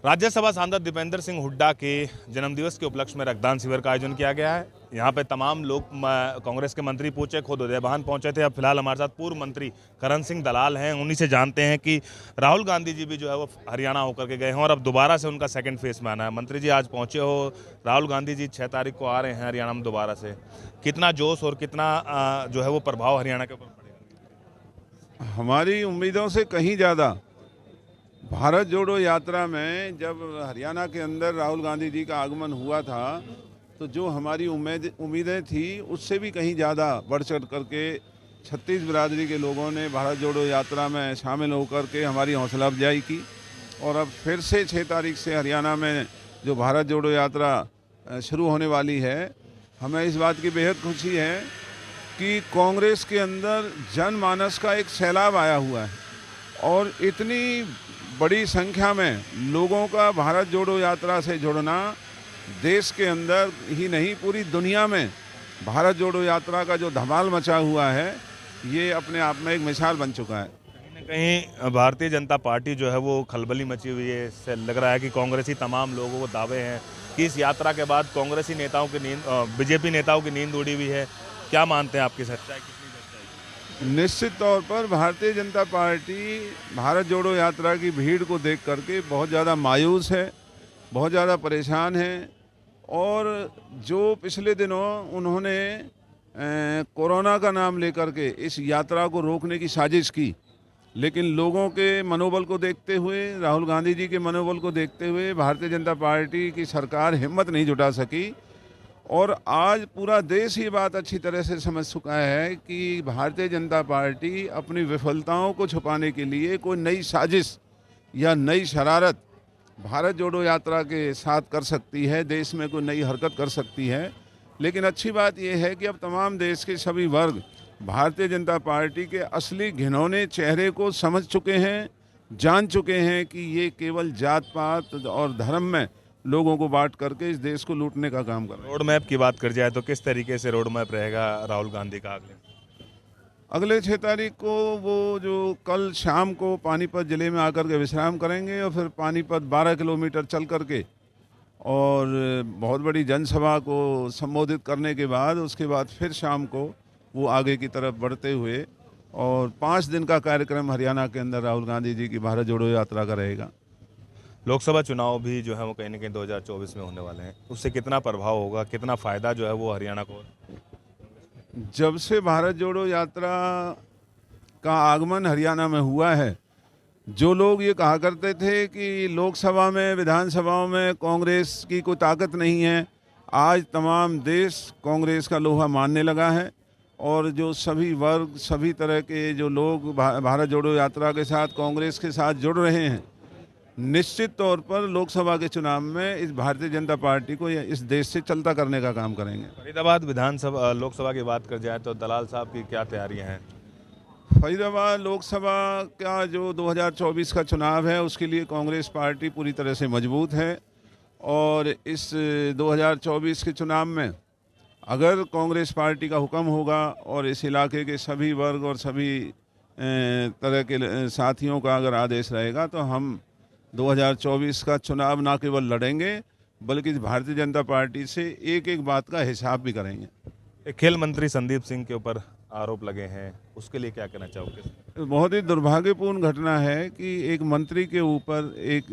राज्यसभा सांसद दीपेंद्र सिंह हुड्डा के जन्मदिवस के उपलक्ष्य में रक्तदान शिविर का आयोजन किया गया है। यहाँ पे तमाम लोग कांग्रेस के मंत्री पहुंचे, खुद उदय भान पहुंचे थे। अब फिलहाल हमारे साथ पूर्व मंत्री करण सिंह दलाल हैं, उन्हीं से जानते हैं कि राहुल गांधी जी भी जो है वो हरियाणा होकर के गए हैं और अब दोबारा से उनका सेकंड फेज में आना है। मंत्री जी आज पहुंचे हो, राहुल गांधी जी 6 तारीख को आ रहे हैं हरियाणा में दोबारा से, कितना जोश और कितना जो है वो प्रभाव हरियाणा के ऊपर पड़ेगा? हमारी उम्मीदों से कहीं ज़्यादा भारत जोड़ो यात्रा में जब हरियाणा के अंदर राहुल गांधी जी का आगमन हुआ था तो जो हमारी उम्मीदें थी उससे भी कहीं ज़्यादा बढ़ चढ़ करके छत्तीस बिरादरी के लोगों ने भारत जोड़ो यात्रा में शामिल होकर के हमारी हौसला अफजाई की। और अब फिर से 6 तारीख से हरियाणा में जो भारत जोड़ो यात्रा शुरू होने वाली है, हमें इस बात की बेहद खुशी है कि कांग्रेस के अंदर जनमानस का एक सैलाब आया हुआ है और इतनी बड़ी संख्या में लोगों का भारत जोड़ो यात्रा से जुड़ना देश के अंदर ही नहीं पूरी दुनिया में भारत जोड़ो यात्रा का जो धमाल मचा हुआ है ये अपने आप में एक मिसाल बन चुका है। कहीं न कहीं भारतीय जनता पार्टी जो है वो खलबली मची हुई है। इससे लग रहा है कि कांग्रेसी तमाम लोगों को दावे हैं कि इस यात्रा के बाद कांग्रेसी नेताओं की नींद, बीजेपी नेताओं की नींद उड़ी हुई है। क्या मानते हैं, आपकी सच्चाई कितनी सच्चाई? निश्चित तौर पर भारतीय जनता पार्टी भारत जोड़ो यात्रा की भीड़ को देख करके बहुत ज़्यादा मायूस है, बहुत ज़्यादा परेशान है। और जो पिछले दिनों उन्होंने कोरोना का नाम लेकर के इस यात्रा को रोकने की साजिश की, लेकिन लोगों के मनोबल को देखते हुए, राहुल गांधी जी के मनोबल को देखते हुए भारतीय जनता पार्टी की सरकार हिम्मत नहीं जुटा सकी। और आज पूरा देश ये बात अच्छी तरह से समझ चुका है कि भारतीय जनता पार्टी अपनी विफलताओं को छुपाने के लिए कोई नई साजिश या नई शरारत भारत जोड़ो यात्रा के साथ कर सकती है, देश में कोई नई हरकत कर सकती है। लेकिन अच्छी बात यह है कि अब तमाम देश के सभी वर्ग भारतीय जनता पार्टी के असली घिनौने चेहरे को समझ चुके हैं, जान चुके हैं कि ये केवल जात पात और धर्म में लोगों को बांट करके इस देश को लूटने का काम कर रहे हैं। रोड मैप की बात कर जाए तो किस तरीके से रोड मैप रहेगा राहुल गांधी का अगले 6 तारीख को वो जो कल शाम को पानीपत ज़िले में आकर के विश्राम करेंगे और फिर पानीपत 12 किलोमीटर चल करके और बहुत बड़ी जनसभा को संबोधित करने के बाद उसके बाद फिर शाम को वो आगे की तरफ बढ़ते हुए और 5 दिन का कार्यक्रम हरियाणा के अंदर राहुल गांधी जी की भारत जोड़ो यात्रा का रहेगा। लोकसभा चुनाव भी जो है वो कहीं ना कहीं 2024 में होने वाले हैं, उससे कितना प्रभाव होगा, कितना फ़ायदा जो है वो हरियाणा को? जब से भारत जोड़ो यात्रा का आगमन हरियाणा में हुआ है, जो लोग ये कहा करते थे कि लोकसभा में विधानसभाओं में कांग्रेस की कोई ताकत नहीं है, आज तमाम देश कांग्रेस का लोहा मानने लगा है। और जो सभी वर्ग, सभी तरह के जो लोग भारत जोड़ो यात्रा के साथ कांग्रेस के साथ जुड़ रहे हैं, निश्चित तौर पर लोकसभा के चुनाव में इस भारतीय जनता पार्टी को इस देश से चलता करने का काम करेंगे। फरीदाबाद विधानसभा लोकसभा की बात कर जाए तो दलाल साहब की क्या तैयारियां हैं? फरीदाबाद लोकसभा का जो 2024 का चुनाव है उसके लिए कांग्रेस पार्टी पूरी तरह से मजबूत है। और इस 2024 के चुनाव में अगर कांग्रेस पार्टी का हुक्म होगा और इस इलाके के सभी वर्ग और सभी तरह के साथियों का अगर आदेश रहेगा तो हम 2024 का चुनाव ना केवल लड़ेंगे बल्कि भारतीय जनता पार्टी से एक एक बात का हिसाब भी करेंगे। खेल मंत्री संदीप सिंह के ऊपर आरोप लगे हैं, उसके लिए क्या कहना चाहोगे? बहुत ही दुर्भाग्यपूर्ण घटना है कि एक मंत्री के ऊपर एक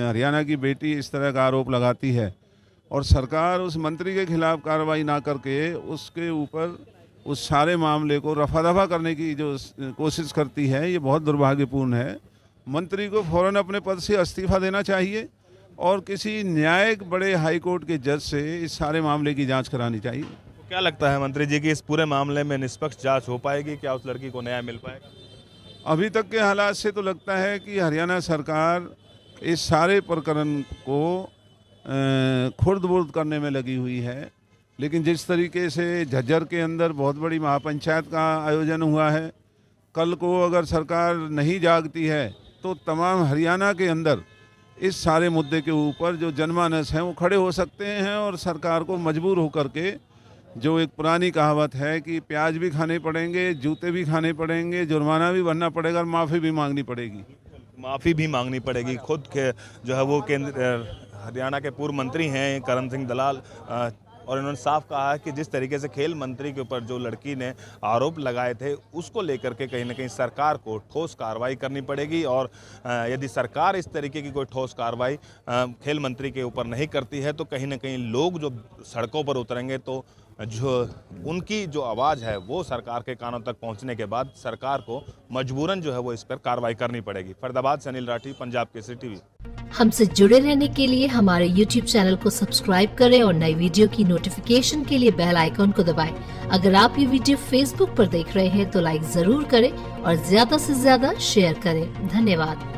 हरियाणा की बेटी इस तरह का आरोप लगाती है और सरकार उस मंत्री के खिलाफ कार्रवाई ना करके उसके ऊपर उस सारे मामले को रफा दफा करने की जो कोशिश करती है, ये बहुत दुर्भाग्यपूर्ण है। मंत्री को फौरन अपने पद से इस्तीफा देना चाहिए और किसी न्यायिक बड़े हाई कोर्ट के जज से इस सारे मामले की जांच करानी चाहिए। क्या लगता है मंत्री जी कि इस पूरे मामले में निष्पक्ष जांच हो पाएगी? क्या उस लड़की को न्याय मिल पाएगा? अभी तक के हालात से तो लगता है कि हरियाणा सरकार इस सारे प्रकरण को खुर्द-बुर्द करने में लगी हुई है। लेकिन जिस तरीके से झज्जर के अंदर बहुत बड़ी महापंचायत का आयोजन हुआ है, कल को अगर सरकार नहीं जागती है तो तमाम हरियाणा के अंदर इस सारे मुद्दे के ऊपर जो जनमानस हैं वो खड़े हो सकते हैं और सरकार को मजबूर होकर के, जो एक पुरानी कहावत है कि प्याज भी खाने पड़ेंगे, जूते भी खाने पड़ेंगे, जुर्माना भी भरना पड़ेगा और माफ़ी भी मांगनी पड़ेगी। माफ़ी भी मांगनी पड़ेगी। खुद के जो है वो हरियाणा के पूर्व मंत्री हैं करण सिंह दलाल, और इन्होंने साफ कहा है कि जिस तरीके से खेल मंत्री के ऊपर जो लड़की ने आरोप लगाए थे उसको लेकर के कहीं ना कहीं सरकार को ठोस कार्रवाई करनी पड़ेगी, और यदि सरकार इस तरीके की कोई ठोस कार्रवाई खेल मंत्री के ऊपर नहीं करती है तो कहीं ना कहीं लोग जो सड़कों पर उतरेंगे तो जो उनकी जो आवाज़ है वो सरकार के कानों तक पहुंचने के बाद सरकार को मजबूरन जो है वो इस पर कार्रवाई करनी पड़ेगी। फरीदाबाद से अनिल राठी, पंजाब केसरी टीवी। हमसे जुड़े रहने के लिए हमारे YouTube चैनल को सब्सक्राइब करें और नई वीडियो की नोटिफिकेशन के लिए बेल आइकॉन को दबाएं। अगर आप ये वीडियो Facebook पर देख रहे हैं तो लाइक जरूर करें और ज्यादा से ज्यादा शेयर करें। धन्यवाद।